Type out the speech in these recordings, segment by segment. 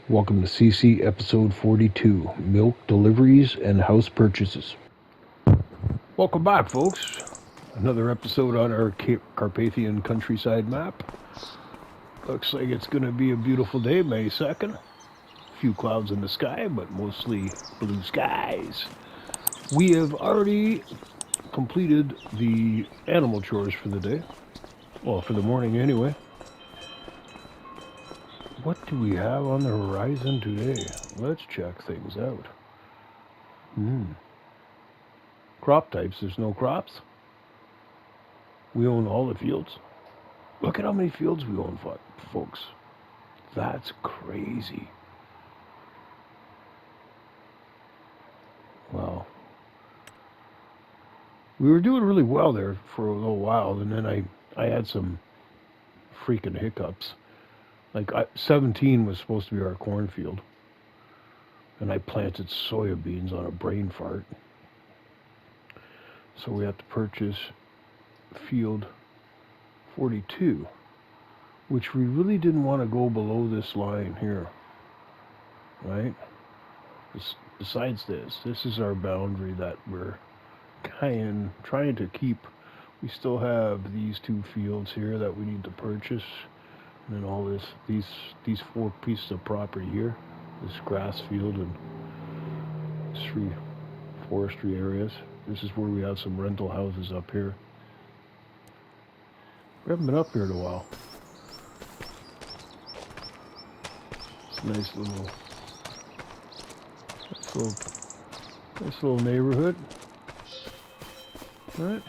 Welcome to CC episode 42, Milk Deliveries and House Purchases. Welcome back, folks. Another episode on our Carpathian countryside map. Looks like it's going to be a beautiful day, May 2nd. A few clouds in the sky, but mostly blue skies. We have already completed the animal chores for the day. Well, for the morning anyway. What do we have on the horizon today? Let's check things out. Crop types, there's no crops. We own all the fields. Look at how many fields we own, folks. That's crazy. Wow. We were doing really well there for a little while, and then I had some freaking hiccups. Like 17 was supposed to be our cornfield, and I planted soybeans on a brain fart. So we have to purchase field 42, which we really didn't want to go below this line here, right? Besides this is our boundary that we're kind of trying to keep. We still have these two fields here that we need to purchase. And then all these four pieces of property here, this grass field and 3 forestry areas. This is where we have some rental houses up here. We haven't been up here in a while. It's a nice little neighborhood. All right.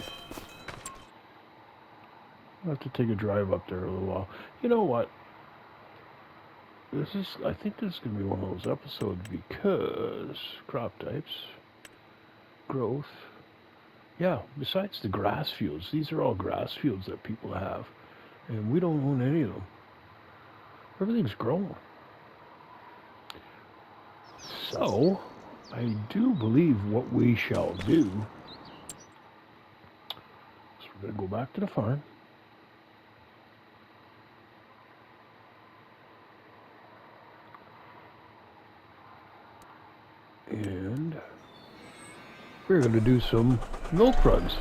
I'll have to take a drive up there a little while. You know what? I think this is going to be one of those episodes because crop types, growth. Yeah, besides the grass fields, these are all grass fields that people have. And we don't own any of them. Everything's growing. So, I do believe what we shall do. So we're going to go back to the farm. And we're going to do some milk runs.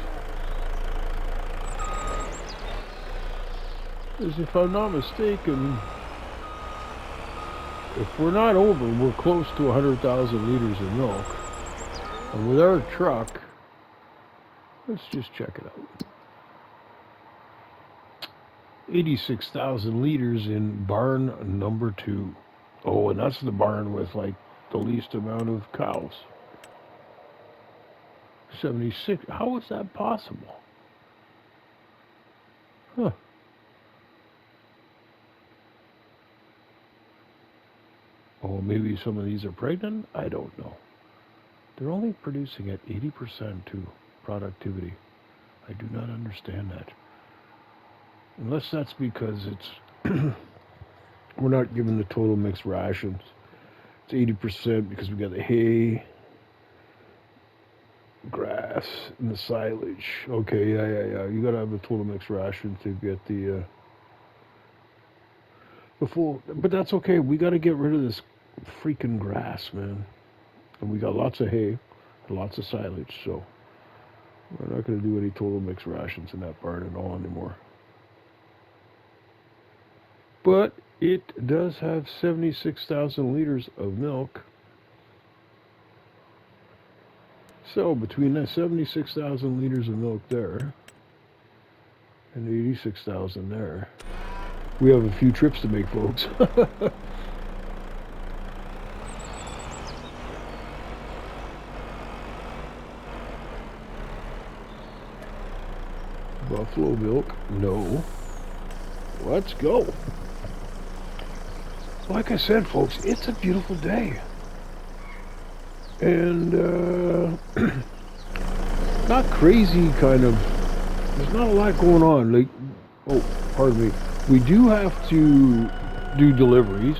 Because if I'm not mistaken, if we're not over, we're close to 100,000 liters of milk. And with our truck, let's just check it out. 86,000 liters in barn number 2. Oh, and that's the barn with like the least amount of cows. 76. How is that possible? Huh. Oh, maybe some of these are pregnant? I don't know. They're only producing at 80% to productivity. I do not understand that. Unless that's because it's we're not given the total mixed rations. It's 80% because we got the hay, grass, and the silage. Okay, yeah. You gotta have the total mixed ration to get the full. But that's okay. We gotta get rid of this freaking grass, man. And we got lots of hay and lots of silage, so we're not gonna do any total mixed rations in that barn at all anymore. But it does have 76,000 liters of milk. So between that 76,000 liters of milk there and 86,000 there, we have a few trips to make, folks. Buffalo milk? No. Let's go. Like I said, folks, it's a beautiful day. And not crazy kind of, there's not a lot going on. Like, oh, pardon me. We do have to do deliveries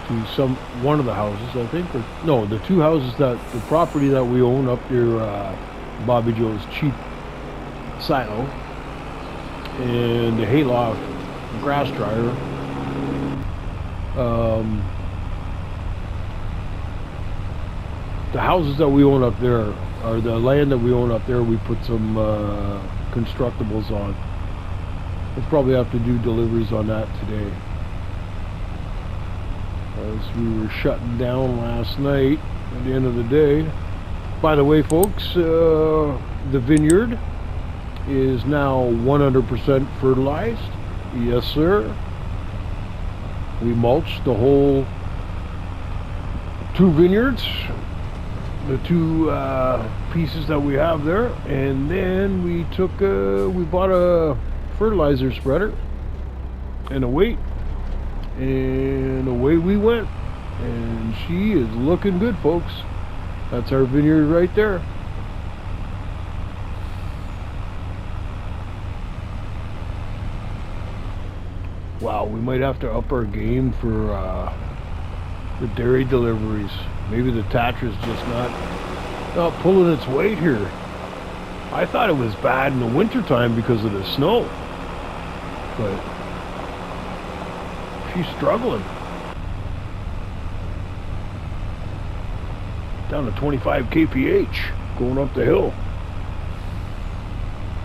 to one of the houses, I think. Or, no, the two houses the property that we own up near Bobby Joe's cheap silo. And the hayloft grass dryer The houses that we own up there, or the land that we own up there, we put some constructibles on. We'll probably have to do deliveries on that today. As we were shutting down last night at the end of the day. By the way, folks, the vineyard is now 100% fertilized. Yes, sir. We mulched the whole 2 vineyards, the 2 pieces that we have there, and then we bought a fertilizer spreader and a weight, and away we went. And she is looking good, folks. That's our vineyard right there. Wow, we might have to up our game for the dairy deliveries. Maybe the Tatra's just not pulling its weight here. I thought it was bad in the wintertime because of the snow, but she's struggling. Down to 25 kph going up the hill.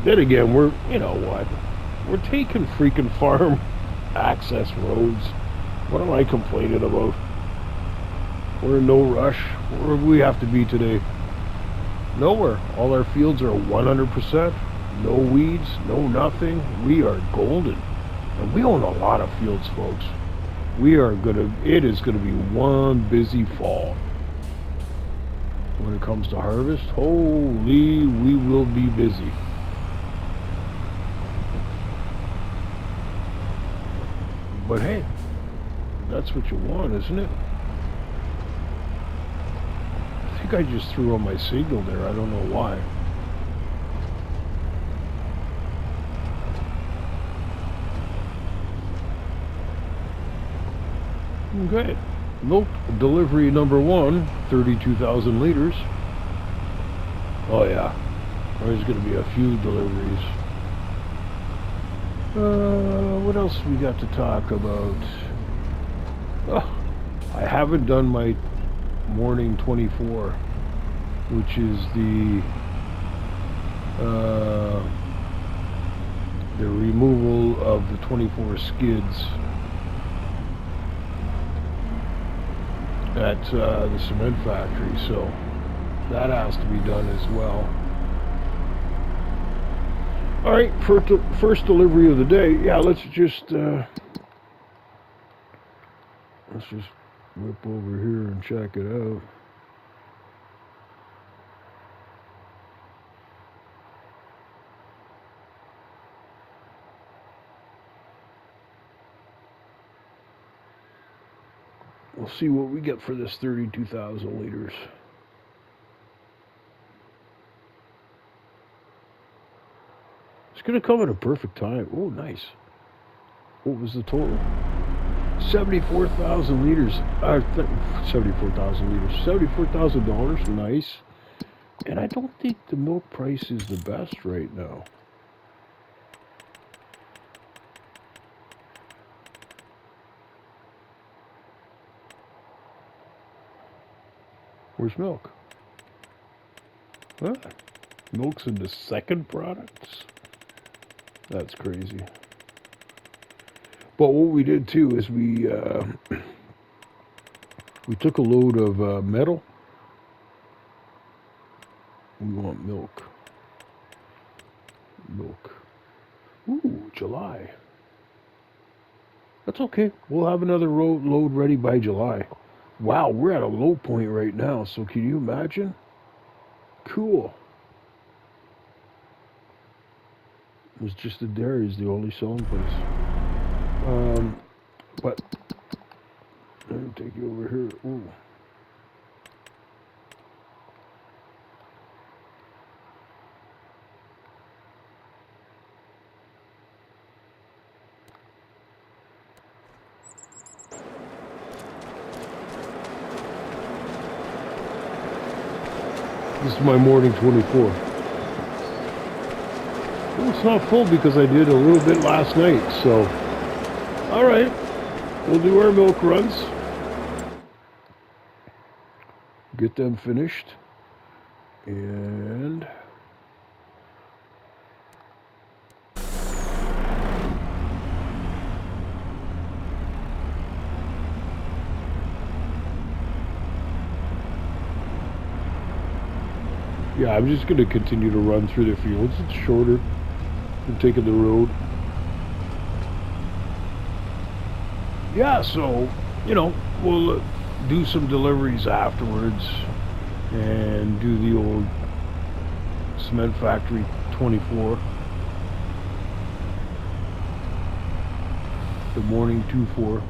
Then again, you know what? We're taking freaking farm access roads. What am I complaining about? We're in no rush. Where do we have to be today? Nowhere. All our fields are 100%. No weeds, no nothing. We are golden. And we own a lot of fields, folks. It is gonna be one busy fall. When it comes to harvest, holy, we will be busy. But hey, that's what you want, isn't it? I think I just threw on my signal there. I don't know why. Okay. Milk delivery number 1, 32,000 liters. Oh yeah, there's going to be a few deliveries. What else we got to talk about? Oh, I haven't done my morning 24, which is the removal of the 24 skids at the cement factory, so that has to be done as well. All right, first delivery of the day. Yeah, let's just whip over here and check it out. We'll see what we get for this 32,000 liters. It's going to come at a perfect time. Oh, nice. What was the total? 74,000 liters. 74,000 liters. $74,000. Nice. And I don't think the milk price is the best right now. Where's milk? Huh? Milk's in the second products? That's crazy. But what we did too is we took a load of metal. We want milk. Milk. Ooh, July. That's okay. We'll have another load ready by July. Wow, we're at a low point right now, so can you imagine? Cool. It was just the dairy is the only selling place. But let me take you over here. Ooh. This is my morning 24. Well, it's not full because I did a little bit last night, so alright. we'll do our milk runs. Get them finished. And yeah, I'm just going to continue to run through the fields. It's shorter than taking the road. Yeah, so, you know, we'll do some deliveries afterwards and do the old cement factory 24. The morning 2-4.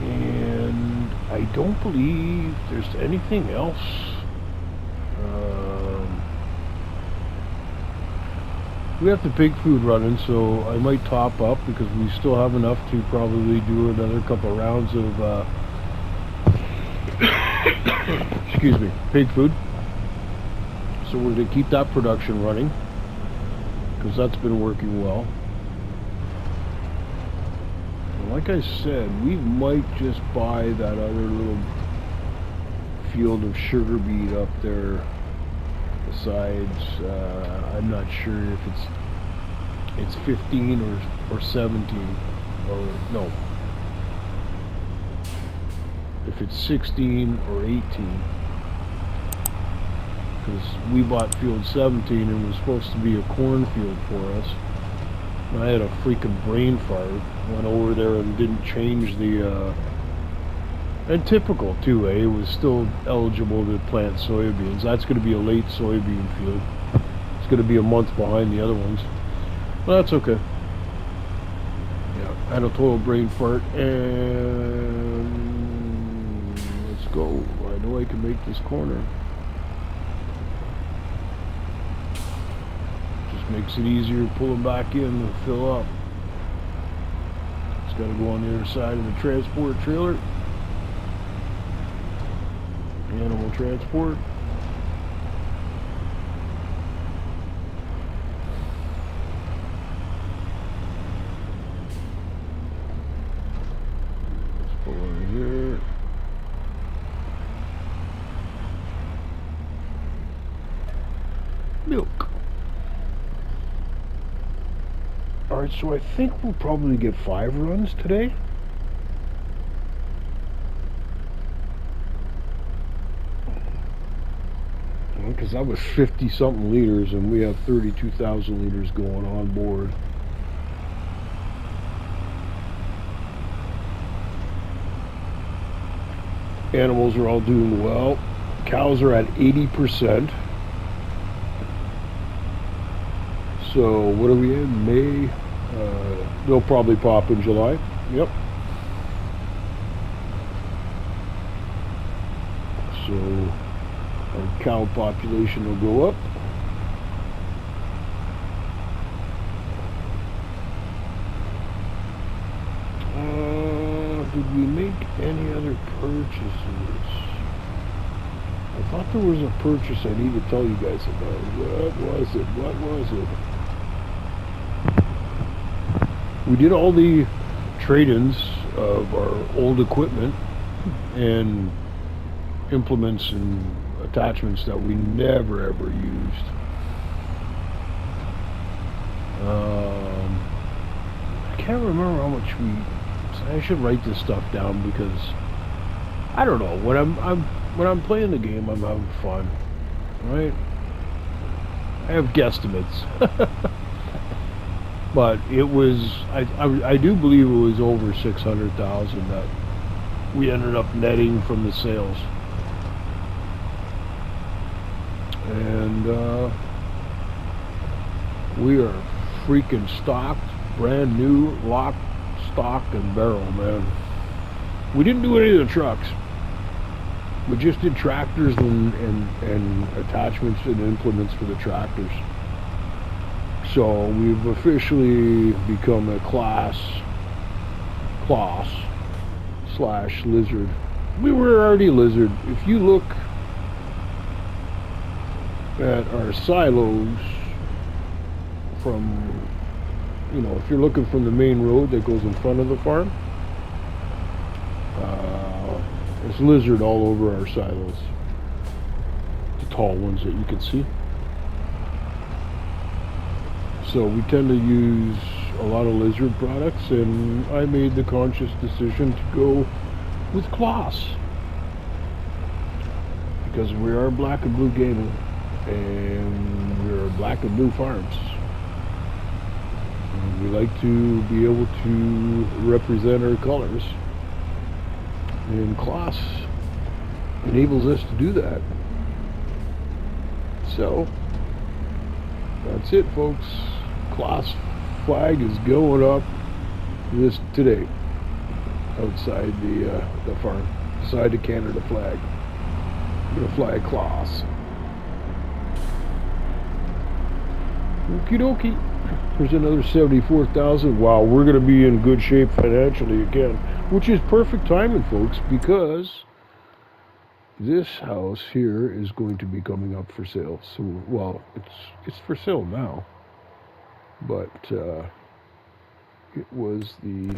And I don't believe there's anything else. We have the pig food running, so I might top up because we still have enough to probably do another couple rounds of excuse me, pig food. So we're going to keep that production running because that's been working well. And like I said, we might just buy that other little field of sugar beet up there. Besides, I'm not sure if it's 15 or 17, or no, if it's 16 or 18, because we bought field 17 and it was supposed to be a cornfield for us. And I had a freaking brain fart, went over there and didn't change the and typical too, eh? It was still eligible to plant soybeans. That's going to be a late soybean field. It's going to be a month behind the other ones. Well, that's okay. Yeah, I had a total brain fart, and let's go. I know I can make this corner. Just makes it easier to pull them back in and fill up. It's got to go on the other side of the transport trailer. Animal transport. Let's pull over here. Milk. Alright, so I think we'll probably get 5 runs today. Because that was 50 something liters and we have 32,000 liters going on board. Animals are all doing well. Cows are at 80%. So what are we in? May? They'll probably pop in July. Yep. So our cow population will go up. Did we make any other purchases? I thought there was a purchase I need to tell you guys about. What was it? What was it? We did all the trade-ins of our old equipment and implements and attachments that we never ever used. I can't remember how much I should write this stuff down because I don't know, when I'm playing the game I'm having fun, right? I have guesstimates. But it was I do believe it was over 600,000 that we ended up netting from the sales. And we are freaking stocked, brand new, lock, stock, and barrel, man. We didn't do any of the trucks. We just did tractors and attachments and implements for the tractors. So we've officially become a class / lizard. We were already lizard. If you look at our silos from, you know, if you're looking from the main road that goes in front of the farm, there's lizard all over our silos. The tall ones that you can see. So we tend to use a lot of lizard products, and I made the conscious decision to go with Kloss. Because we are Black and Blue Gaming, and we're Black and Blue Farms. And we like to be able to represent our colors. And Kloss enables us to do that. So, that's it, folks. Kloss flag is going up today outside the farm, beside the Canada flag. I'm gonna fly Kloss. Okie dokie. There's another 74,000. Wow, we're gonna be in good shape financially again, which is perfect timing, folks, because this house here is going to be coming up for sale. So, well, it's for sale now, but it was the.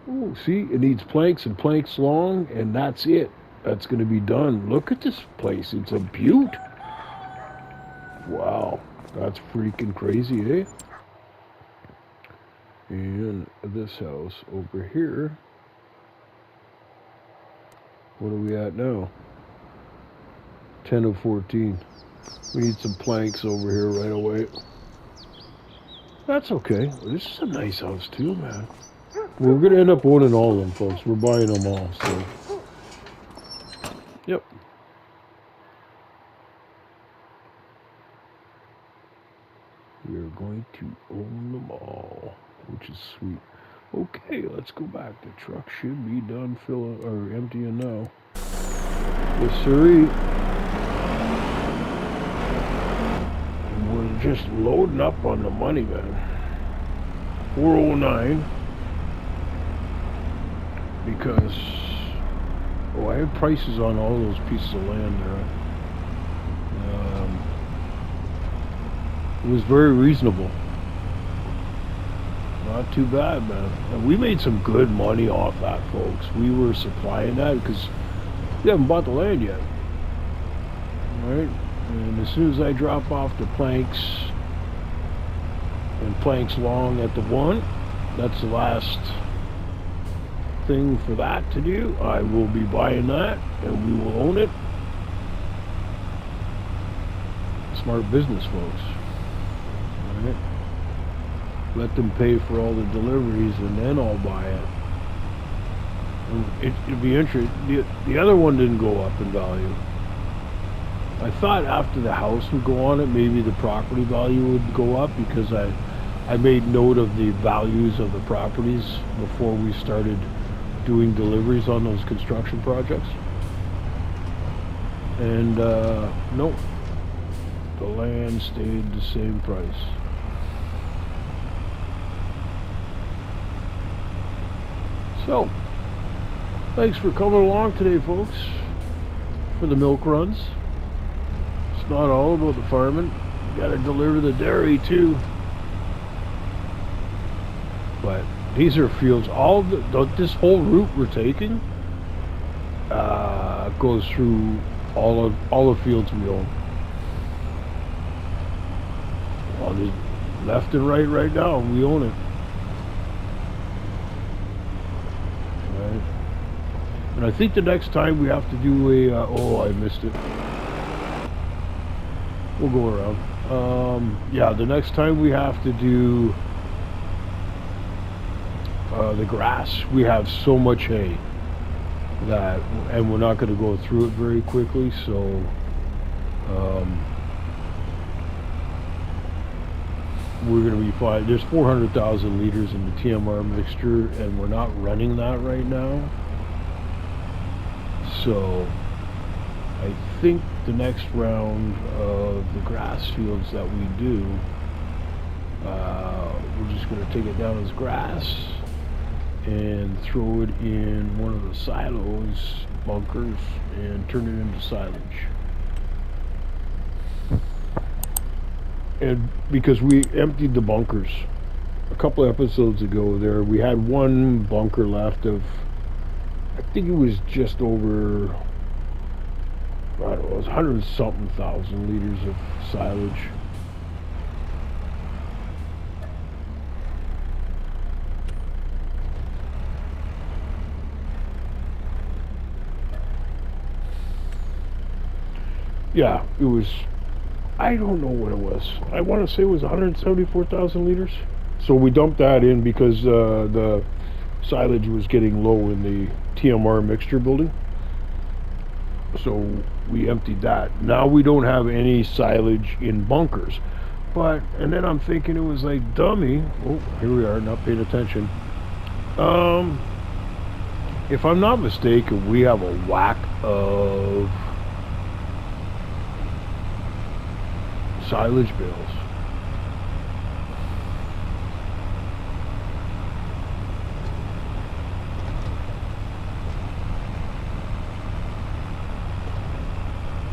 Oh, see, it needs planks and planks long, and that's it. That's going to be done. Look at this place. It's a beaut. Wow. That's freaking crazy, eh? And this house over here. What are we at now? 10 of 14. We need some planks over here right away. That's okay. This is a nice house too, man. We're going to end up owning all of them, folks. We're buying them all, so. Yep. We are going to own them all, which is sweet. Okay, let's go back. The truck should be done filling or emptying now. Yes, sirree. We're just loading up on the money, man. 409. Because, I have prices on all those pieces of land there. It was very reasonable. Not too bad, man. And we made some good money off that, folks. We were supplying that because we haven't bought the land yet. Right? And as soon as I drop off the planks and planks long at the one, that's the last thing for that to do. I will be buying that and we will own it. Smart business, folks. Right? Let them pay for all the deliveries and then I'll buy it. And it'd be interesting. The other one didn't go up in value. I thought after the house would go on it, maybe the property value would go up because I made note of the values of the properties before we started doing deliveries on those construction projects. And nope, the land stayed the same price. So, thanks for coming along today, folks, for the milk runs. It's not all about the farming. You gotta deliver the dairy too. But these are fields. This whole route we're taking goes through all the fields we own. Well, left and right now we own it. Right. And I think the next time we have to do a I missed it. We'll go around. Yeah, the next time we have to do the grass, we have so much hay that, and we're not going to go through it very quickly, so we're going to be fine. There's 400,000 liters in the TMR mixture, and we're not running that right now. So I think the next round of the grass fields that we do, we're just going to take it down as grass and throw it in one of the silos, bunkers, and turn it into silage. And because we emptied the bunkers a couple of episodes ago there, we had one bunker left of, I think it was just over, I don't know, it was 100 something thousand liters of silage. Yeah, it was, I don't know what it was. I want to say it was 174,000 liters. So we dumped that in because the silage was getting low in the TMR mixture building. So we emptied that. Now we don't have any silage in bunkers. But, and then I'm thinking it was like, dummy. Oh, here we are, not paying attention. If I'm not mistaken, we have a whack of silage bales.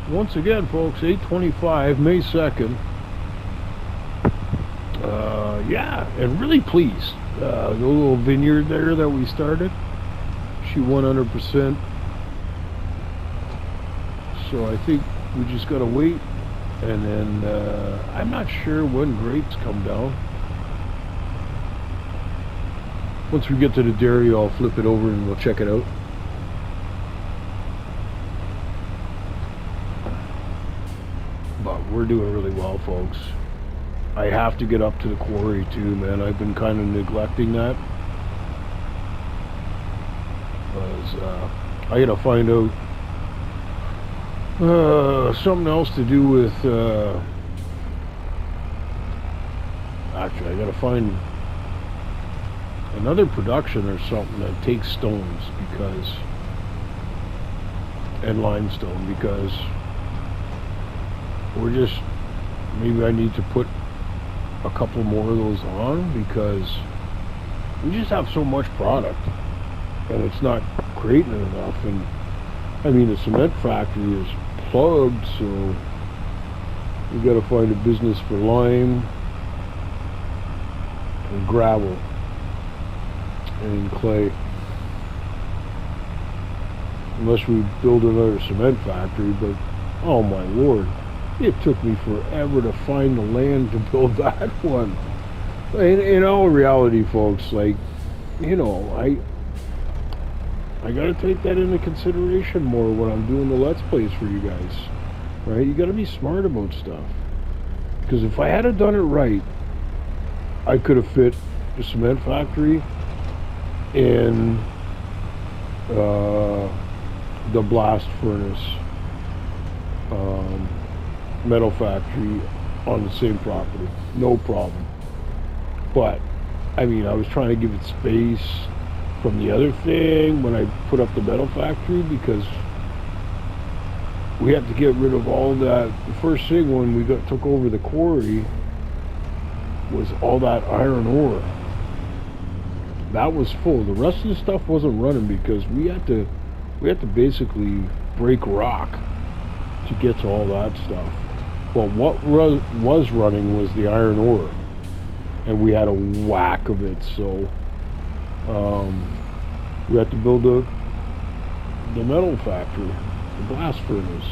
Once again, folks, 8:25, May 2nd. Yeah, and really pleased. The little vineyard there that we started, she 100%. So I think we just gotta wait, and then I'm not sure when grapes come down. Once we get to the dairy, I'll flip it over and we'll check it out. But we're doing really well, folks. I have to get up to the quarry too, man. I've been kind of neglecting that. Because I gotta find out something else to do with, actually I gotta find another production or something that takes stones, because, and limestone, because we're just, maybe I need to put a couple more of those on, because we just have so much product and it's not creating enough. And I mean, the cement factory is plugged, so we got to find a business for lime and gravel and clay, unless we build another cement factory. But oh my lord, it took me forever to find the land to build that one. In all reality, folks, like, you know, I gotta take that into consideration more when I'm doing the Let's Plays for you guys, right? You gotta be smart about stuff, because if I had done it right, I could have fit the cement factory in the blast furnace metal factory on the same property, no problem. But I mean, I was trying to give it space from the other thing when I put up the metal factory, because we had to get rid of all that. The first thing when we took over the quarry was all that iron ore. That was full. The rest of the stuff wasn't running because we had to basically break rock to get to all that stuff. Well, what was running was the iron ore, and we had a whack of it. So we had to build the metal factory, the blast furnace,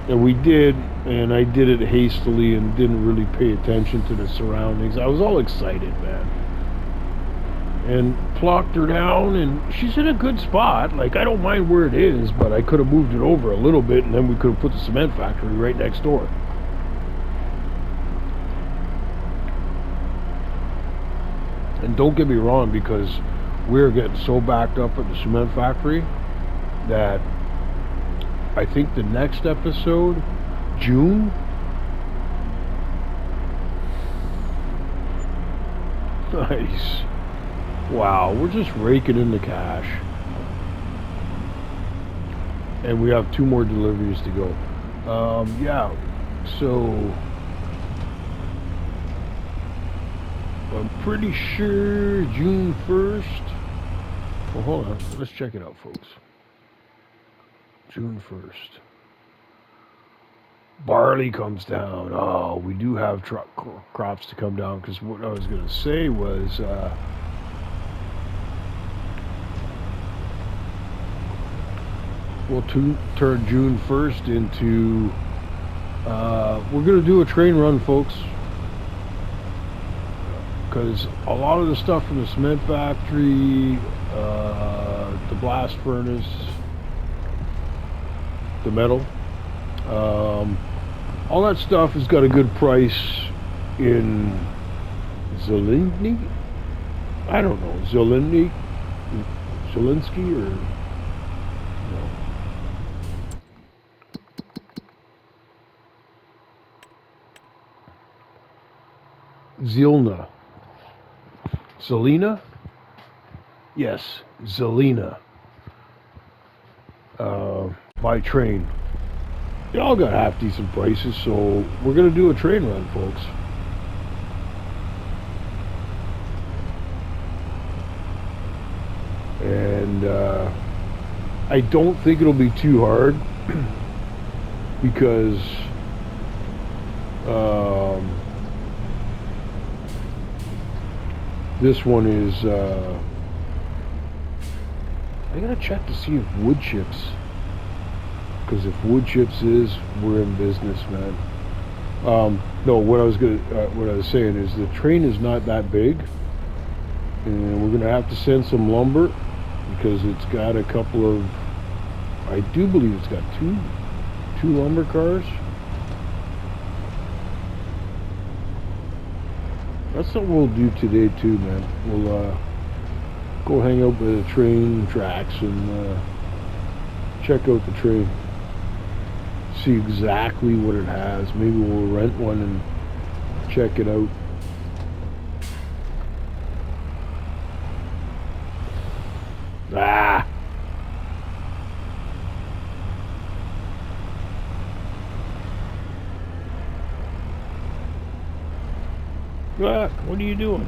and we did. And I did it hastily and didn't really pay attention to the surroundings. I was all excited, man, and plopped her down, and she's in a good spot. Like, I don't mind where it is, but I could have moved it over a little bit, and then we could have put the cement factory right next door. And don't get me wrong, because we're getting so backed up at the cement factory that I think the next episode, June, nice. Wow, we're just raking in the cash. And we have 2 more deliveries to go. Yeah, so I'm pretty sure June 1st. Well, hold on, let's check it out, folks. June 1st. Barley comes down. Oh, we do have crops to come down, because what I was going to say was we'll turn June 1st into we're going to do a train run, folks, because a lot of the stuff from the cement factory, the blast furnace, the metal, all that stuff has got a good price in Zelensky. I don't know, Zelensky or no. Zelina? Yes, Zelina. By train. They all got half decent prices, so we're gonna do a train run, folks. And I don't think it'll be too hard because this one is I gotta check to see if wood chips, because if wood chips is, we're in business, man. No, what I was saying is the train is not that big, and we're gonna have to send some lumber because it's got a couple of, I do believe it's got two lumber cars. That's what we'll do today too, man. We'll go hang out by the train tracks and check out the train. See exactly what it has. Maybe we'll rent one and check it out. Ah! What are you doing?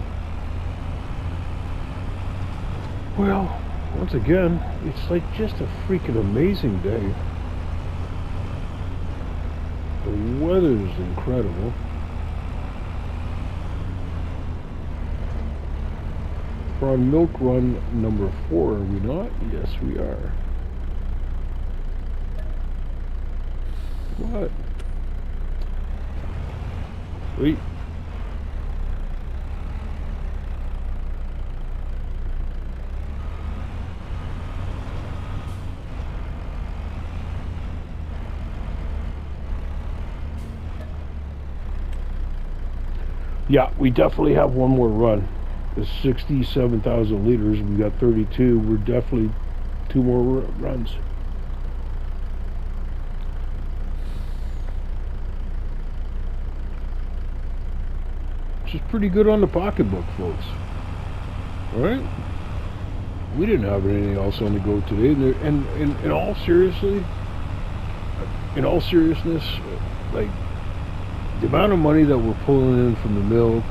Well, once again, it's like just a freaking amazing day. The weather's incredible. We're on milk run number 4, are we not? Yes, we are. What? Wait. Yeah, we definitely have one more run. It's 67,000 liters. We got 32. We're definitely 2 more runs. Which is pretty good on the pocketbook, folks. All right? We didn't have anything else on the go today. And in all seriousness, like, the amount of money that we're pulling in from the milk,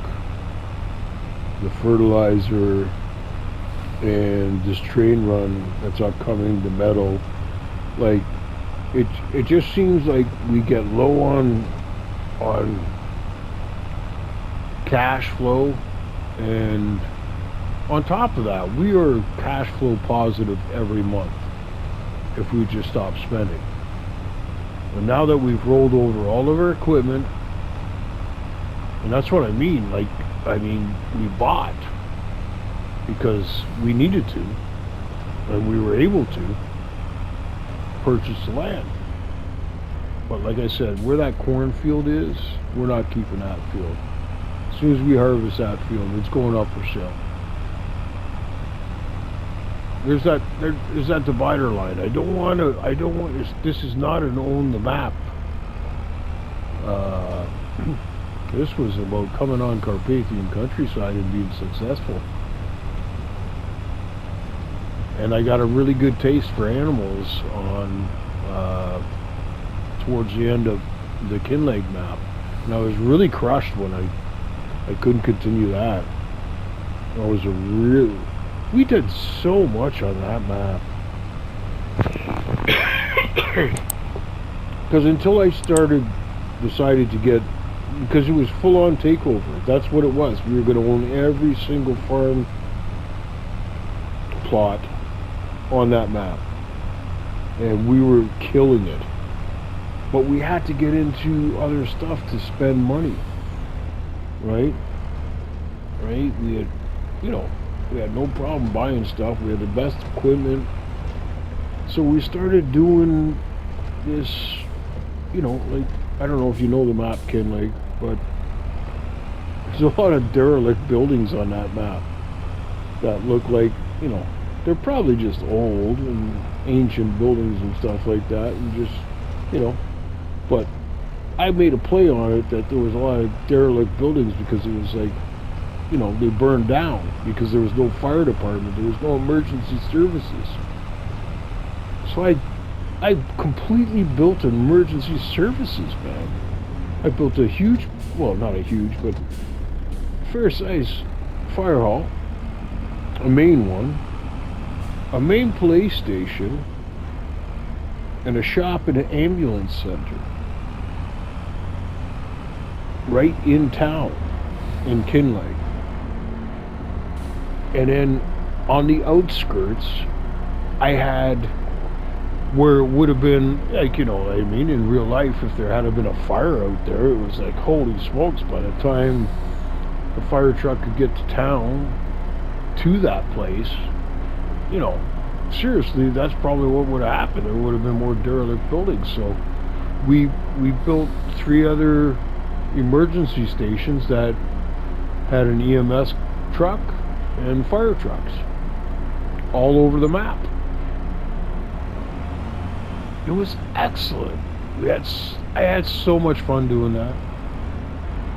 the fertilizer, and this train run that's upcoming, the metal, like, it just seems like we get low on cash flow, and on top of that, we are cash flow positive every month if we just stop spending. But now that we've rolled over all of our equipment, and that's what I mean, like, we bought because we needed to, and we were able to purchase the land. But like I said, where that cornfield is, we're not keeping that field. As soon as we harvest that field, it's going up for sale. There's that divider line. This is not an own the map. This was about coming on Carpathian countryside and being successful. And I got a really good taste for animals on towards the end of the Kinleg map. And I was really crushed when I couldn't continue that. We did so much on that map. Because until I started decided to get, because it was full-on takeover. That's what it was. We were going to own every single farm plot on that map, and we were killing it. But we had to get into other stuff to spend money, right? We had, we had no problem buying stuff. We had the best equipment. So we started doing this, like, I don't know if you know the map, Ken, like, but there's a lot of derelict buildings on that map that look like, they're probably just old and ancient buildings and stuff like that, and just, but I made a play on it that there was a lot of derelict buildings because it was like, they burned down because there was no fire department, there was no emergency services. So I completely built emergency services, man. I built a huge, well, not a huge, but fair size fire hall, a main one, a main police station, and a shop and an ambulance center right in town in Kinlake. And then on the outskirts, I had where it would have been, like, in real life, if there had been a fire out there, it was like, holy smokes, by the time the fire truck could get to town, to that place, seriously, that's probably what would have happened. There would have been more derelict buildings. So we built 3 other emergency stations that had an EMS truck and fire trucks all over the map. It was excellent. I had so much fun doing that,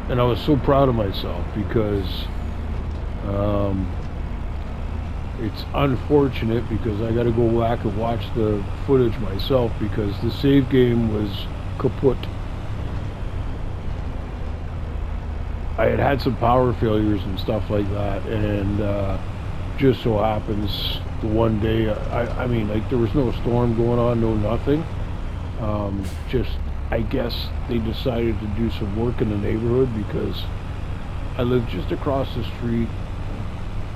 and I was so proud of myself because it's unfortunate because I got to go back and watch the footage myself because the save game was kaput. I had some power failures and stuff like that, and just so happens the one day, I mean, like, there was no storm going on, no nothing. Just, I guess they decided to do some work in the neighborhood because I live just across the street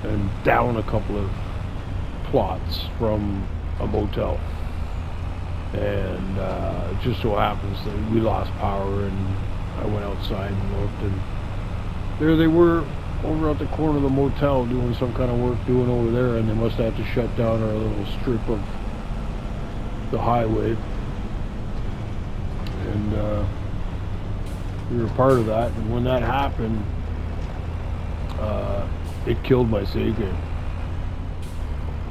and down a couple of plots from a motel. And it just so happens that we lost power, and I went outside and looked, and there they were over at the corner of the motel doing some kind of work doing over there, and they must have to shut down our little strip of the highway. And we were part of that, and when that happened, it killed my save game.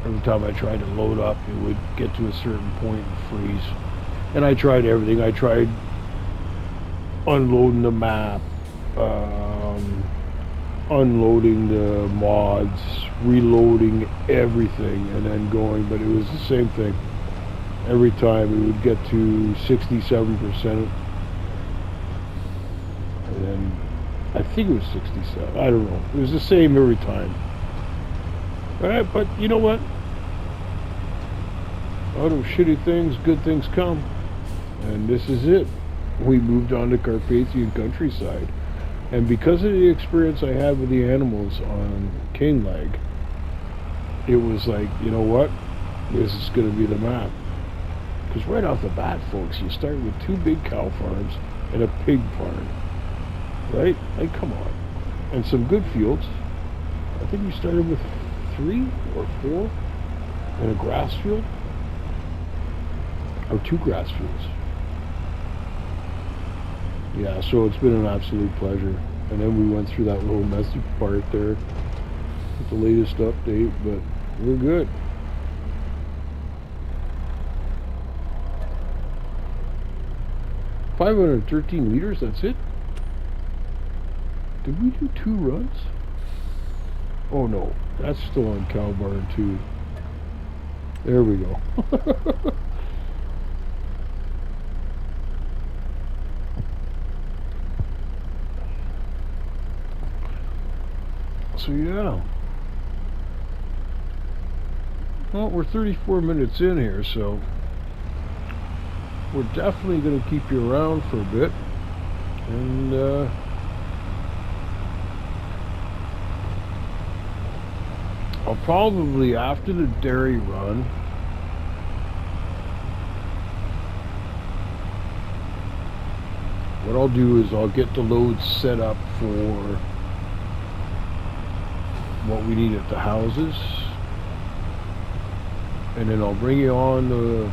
Every time I tried to load up, it would get to a certain point and freeze. And I tried everything. I tried unloading the map, unloading the mods, reloading everything, and then going, but it was the same thing. Every time it would get to 67%, and then I think it was 67, I don't know. It was the same every time. Alright, but you know what? Out of shitty things, good things come. And this is it. We moved on to Carpathian countryside. And because of the experience I had with the animals on Kinlake, it was like, you know what? This is going to be the map. Because right off the bat, folks, you start with 2 big cow farms and a pig farm. Right? Like, come on. And some good fields. I think we started with 3 or 4 and a grass field. Or 2 grass fields. Yeah, so it's been an absolute pleasure. And then we went through that little messy part there with the latest update, but we're good. $513 liters, that's it? Did we do 2 runs? Oh no, that's still on Cow Barn 2. There we go. So yeah. Well, we're 34 minutes in here, so we're definitely going to keep you around for a bit. And I'll probably, after the dairy run, what I'll do is I'll get the loads set up for what we need at the houses, and then I'll bring you on the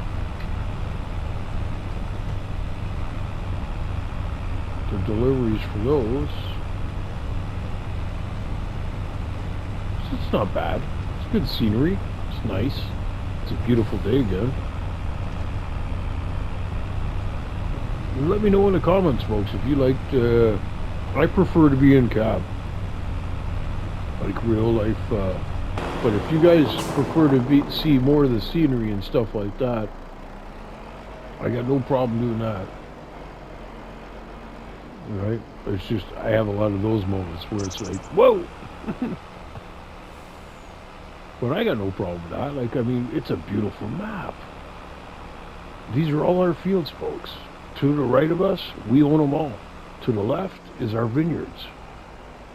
deliveries for those. So it's not bad. It's good scenery. It's nice. It's a beautiful day again. And let me know in the comments, folks, if you liked. I prefer to be in cab, like real life. But if you guys prefer to see more of the scenery and stuff like that, I got no problem doing that. Right? It's just, I have a lot of those moments where it's like, whoa! But I got no problem with that. Like, I mean, it's a beautiful map. These are all our fields, folks. To the right of us, we own them all. To the left is our vineyards.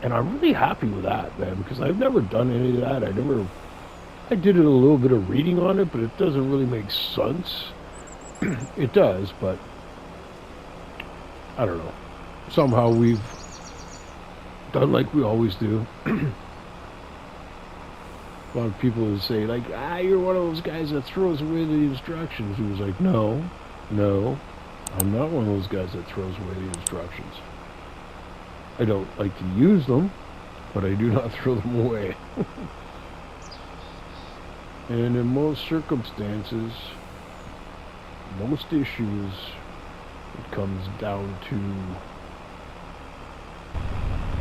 And I'm really happy with that, man, because I've never done any of that. I did a little bit of reading on it, but it doesn't really make sense. It does, but I don't know. Somehow we've done like we always do. A lot of people would say, like, you're one of those guys that throws away the instructions. He was like, no, I'm not one of those guys that throws away the instructions. I don't like to use them, but I do not throw them away. And in most circumstances, most issues, it comes down to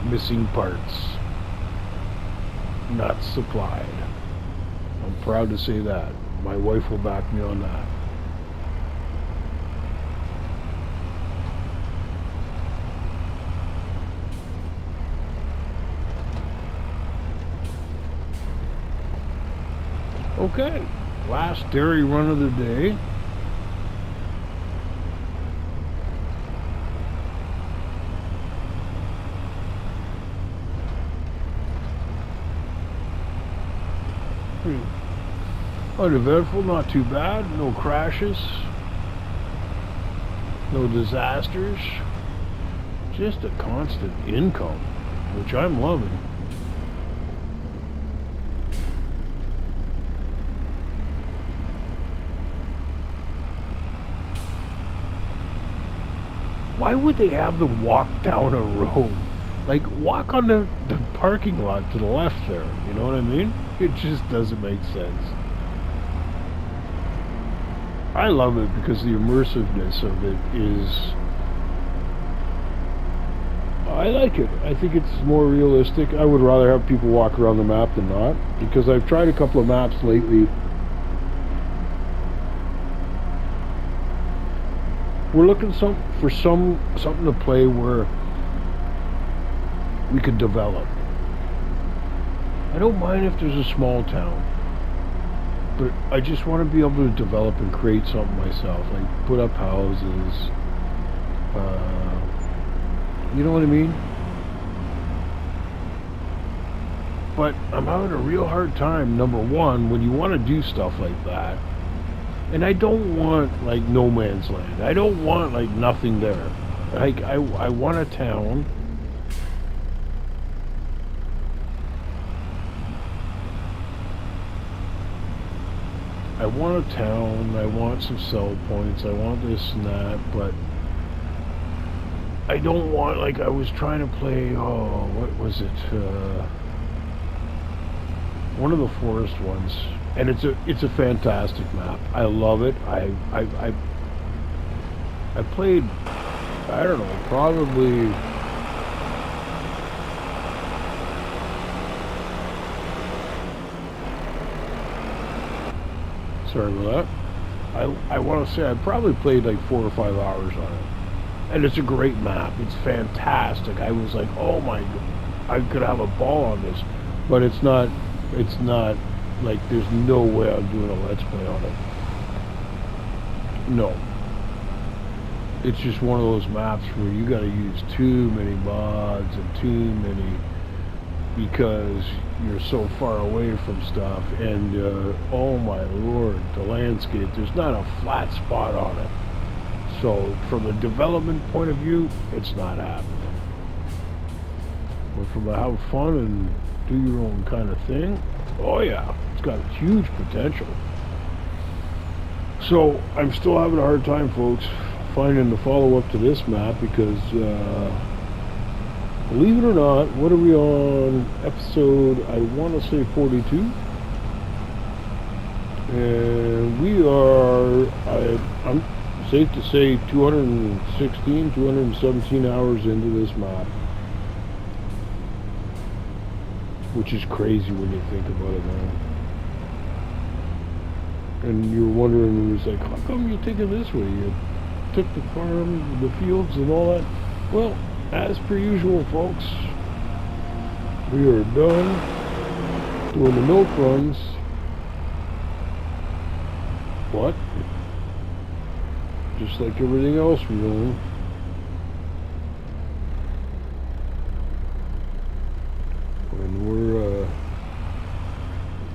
missing parts, not supplied. I'm proud to say that. My wife will back me on that. Okay, last dairy run of the day. Uneventful, not too bad, no crashes, no disasters, just a constant income, which I'm loving. Why would they have them walk down a road? Like, walk on the parking lot to the left there, you know what I mean? It just doesn't make sense. I love it because the immersiveness of it is... I like it. I think it's more realistic. I would rather have people walk around the map than not, because I've tried a couple of maps lately. We're looking for something to play where we could develop. I don't mind if there's a small town, but I just want to be able to develop and create something myself, like put up houses, you know what I mean? But I'm having a real hard time, number one, when you want to do stuff like that. And I don't want, like, no man's land. I don't want, like, nothing there. Like, I want a town. I want a town. I want some sell points. I want this and that. But I don't want, like, I was trying to play, what was it? One of the forest ones. And it's a fantastic map. I love it. I played, I don't know, probably sorry about that. I want to say I probably played like 4 or 5 hours on it. And it's a great map. It's fantastic. I was like, oh my God, I could have a ball on this. But it's not like, there's no way I'm doing a Let's Play on it. No. it's just one of those maps where you got to use too many mods and too many, because you're so far away from stuff. And oh my lord, the landscape, there's not a flat spot on it. So from a development point of view, it's not happening. But from a have fun and do your own kind of thing, oh yeah, it's got huge potential. So I'm still having a hard time, folks, finding the follow-up to this map, because believe it or not, what are we on? Episode, I want to say 42, and we are, I'm safe to say 216, 217 hours into this map, which is crazy when you think about it, man. And you're wondering, it's like, how come you're taking this way? You took the farm, the fields, and all that. Well, as per usual, folks, we are done doing the milk runs. But just like everything else we're doing, when we're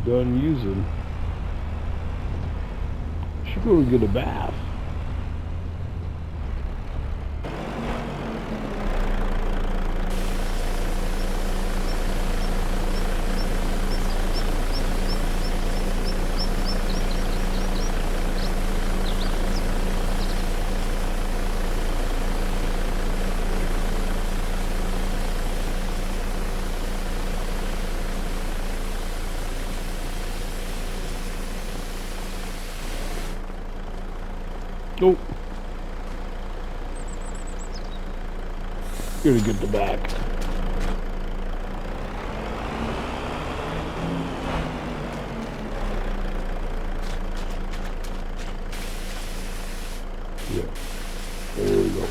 done using, should go and get a bath. Nope. Gotta get the back. Yeah. There we go.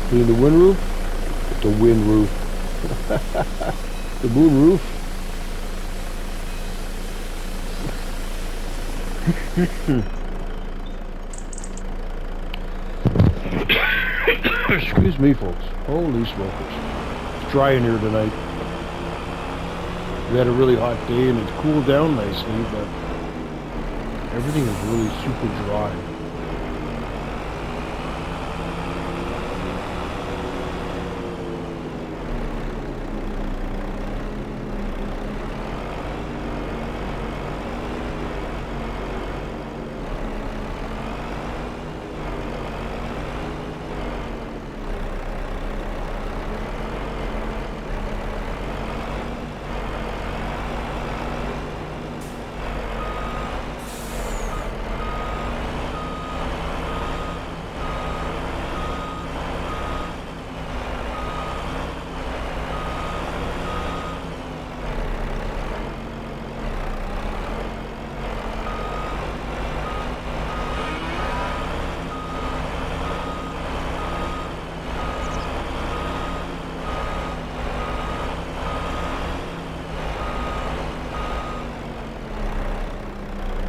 See the wind roof? The wind roof. The moon roof. Excuse me, folks. Holy smokers. It's dry in here tonight. We had a really hot day and it's cooled down nicely, but everything is really super dry.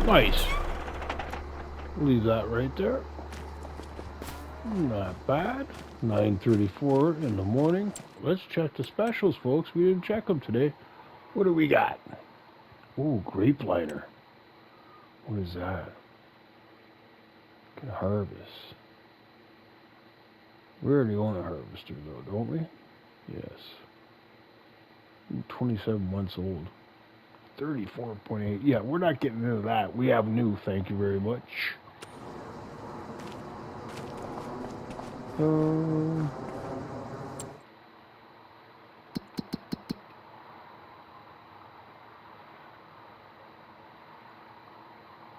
Nice. Leave that right there. Not bad. 9:34 in the morning. Let's check the specials, folks. We didn't check them today. What do we got? Ooh, grape liner. What is that? Can harvest. We already own a harvester though, don't we? Yes. 27 months old. 34.8. Yeah, we're not getting into that. We have new, thank you very much.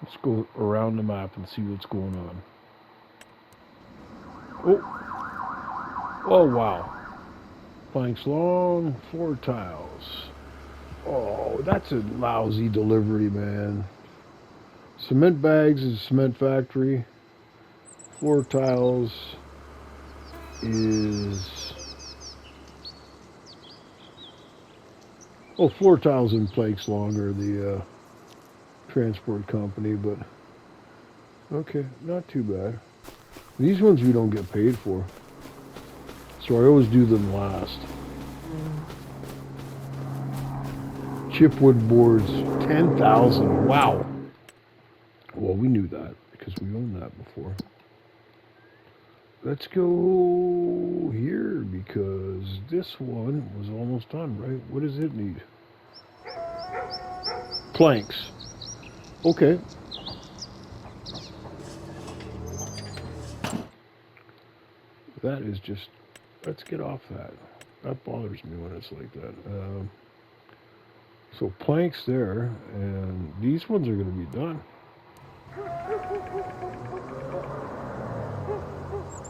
Let's go around the map and see what's going on. Oh wow. Planks long, 4 tiles. Oh, that's a lousy delivery, man. Cement bags is cement factory. Floor tiles is... Oh, floor tiles and planks longer, the transport company, but okay, not too bad. These ones we don't get paid for, so I always do them last. Chipwood boards, 10,000. Wow. Well, we knew that because we owned that before. Let's go here because this one was almost done, right? What does it need? Planks. Okay. That is just, let's get off that. That bothers me when it's like that. So planks there, and these ones are going to be done.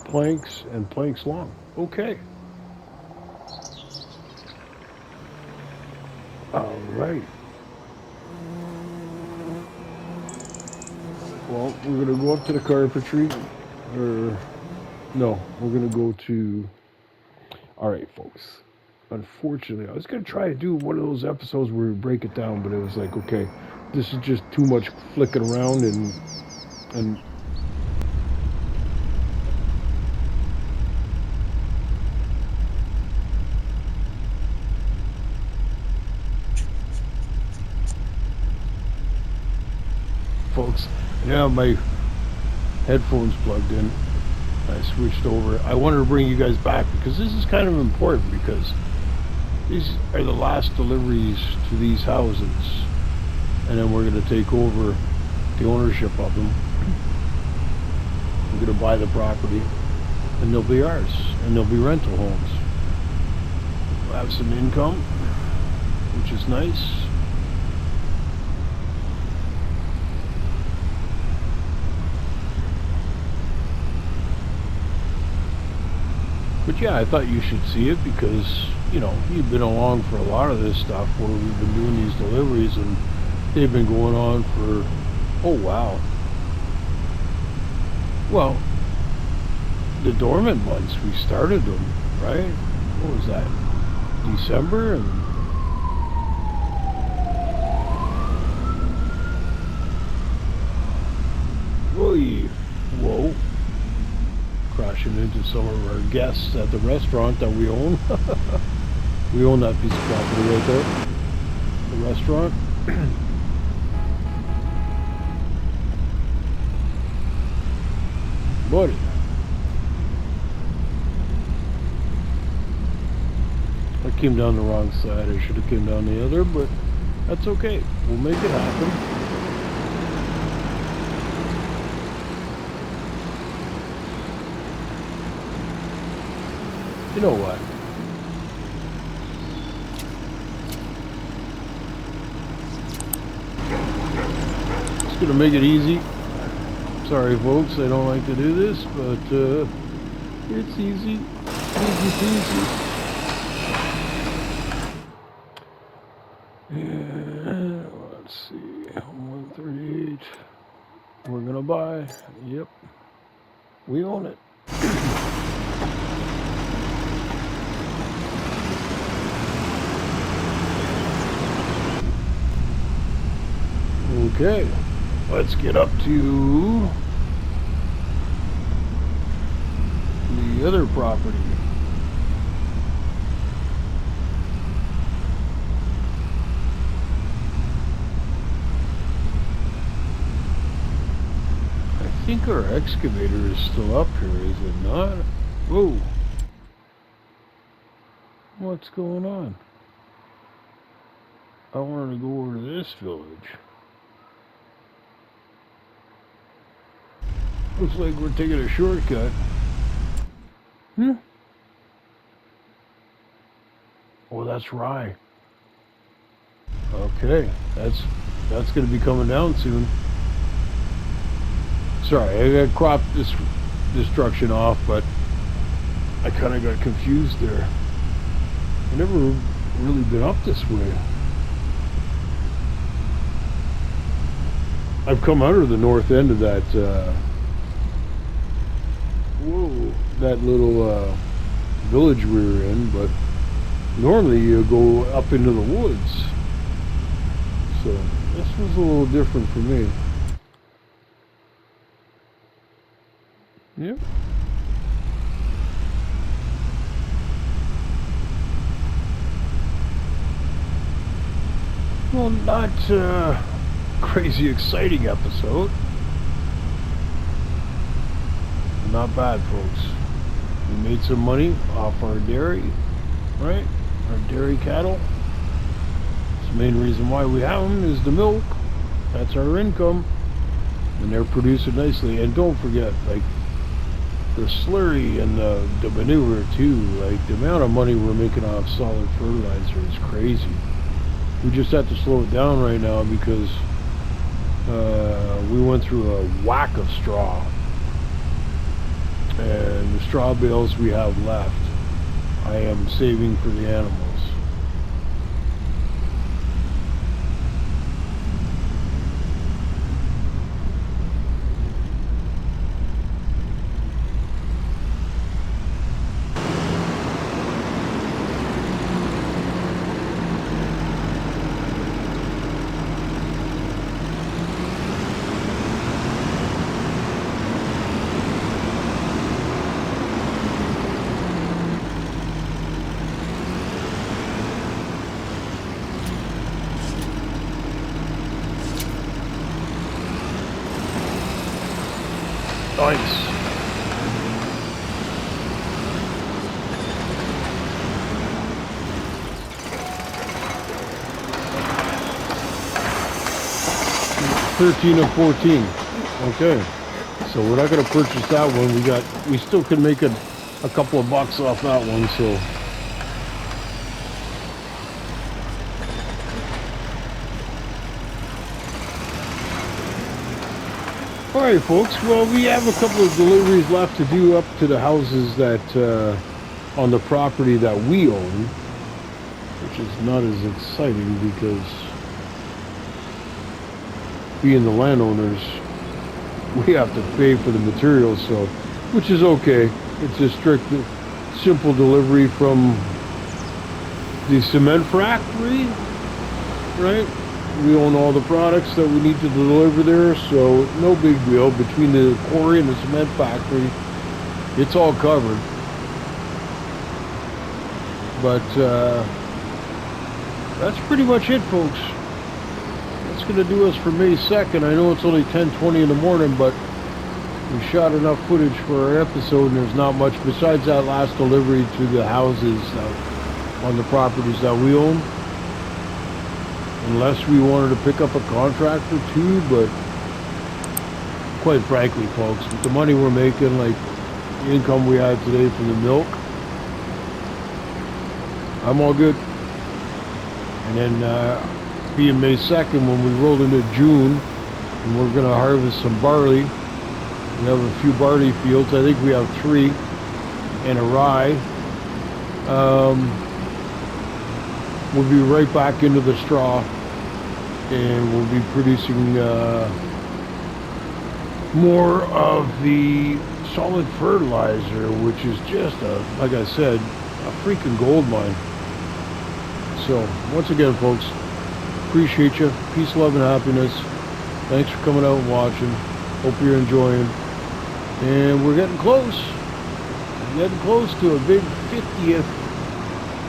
Planks and planks long. Okay. All right. Well, we're going to go up to the carpentry, or no, we're going to go to, all right, folks. Unfortunately, I was going to try to do one of those episodes where we break it down, but it was like, okay, this is just too much flicking around and folks, yeah, my headphones plugged in. I switched over. I wanted to bring you guys back because this is kind of important because these are the last deliveries to these houses, and then we're going to take over the ownership of them. We're going to buy the property, and they'll be ours, and they'll be rental homes. We'll have some income, which is nice. But yeah, I thought you should see it because, you know, you've been along for a lot of this stuff where we've been doing these deliveries and they've been going on for, oh wow. Well, the dormant months, we started them, right? What was that? December? And whoa. Crashing into some of our guests at the restaurant that we own. We own that piece of property right there. The restaurant. Buddy. I came down the wrong side. I should have came down the other, but that's okay. We'll make it happen. You know what? Just gonna make it easy. Sorry folks, I don't like to do this, but it's easy. Easy peasy. Yeah, let's see. 138. We're gonna buy. Yep. We own it. Okay, let's get up to the other property. I think our excavator is still up here, is it not? Whoa. What's going on? I wanted to go over to this village. Looks like we're taking a shortcut. Oh, that's rye. Okay, that's going to be coming down soon. Sorry, I got crop destruction off, but I kind of got confused there. I've never really been up this way. I've come under the north end of that, that little village we were in, but normally you go up into the woods. So this was a little different for me. Yep. Well, not crazy exciting episode. Not bad, folks. We made some money off our dairy, right? Our dairy cattle. It's the main reason why we have them is the milk. That's our income. And they're producing nicely. And don't forget, like, the slurry and the manure too. Like, the amount of money we're making off solid fertilizer is crazy. We just have to slow it down right now because we went through a whack of straw. And the straw bales we have left, I am saving for the animals. Nice. $13 of 14. Okay. So we're not going to purchase that one. We still can make a couple of bucks off that one, so. Alright, folks, well, we have a couple of deliveries left to do up to the houses that, on the property that we own, which is not as exciting because being the landowners, we have to pay for the materials, so, which is okay. It's a strict, simple delivery from the cement factory, right? We own all the products that we need to deliver there, so no big deal. Between the quarry and the cement factory, it's all covered. But that's pretty much it, folks. That's going to do us for May 2nd. I know it's only 10:20 in the morning, but we shot enough footage for our episode, and there's not much besides that last delivery to the houses on the properties that we own. Unless we wanted to pick up a contract or two, but quite frankly, folks, with the money we're making, like the income we had today from the milk, I'm all good. And then being May 2nd, when we roll into June, and we're going to harvest some barley. We have a few barley fields. I think we have 3, and a rye. We'll be right back into the straw, and we'll be producing more of the solid fertilizer, which is just like I said, a freaking gold mine. So once again, folks, appreciate you. Peace, love, and happiness. Thanks for coming out and watching. Hope you're enjoying. And we're getting close. We're getting close to a big 50th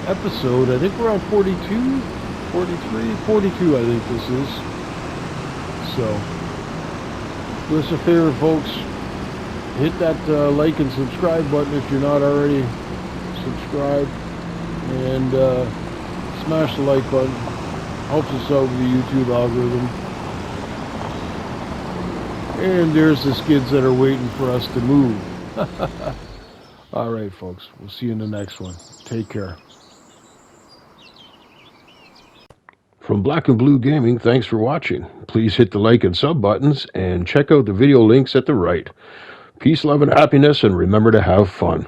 episode. I think we're on 42, 43, 42 I think this is. So do us a favor, folks, hit that like and subscribe button if you're not already subscribed, and smash the like button. Helps us out with the YouTube algorithm. And there's the skids that are waiting for us to move. Alright, folks, we'll see you in the next one. Take care. From Black and Blue Gaming, thanks for watching. Please hit the like and sub buttons and check out the video links at the right. Peace, love, and happiness, and remember to have fun.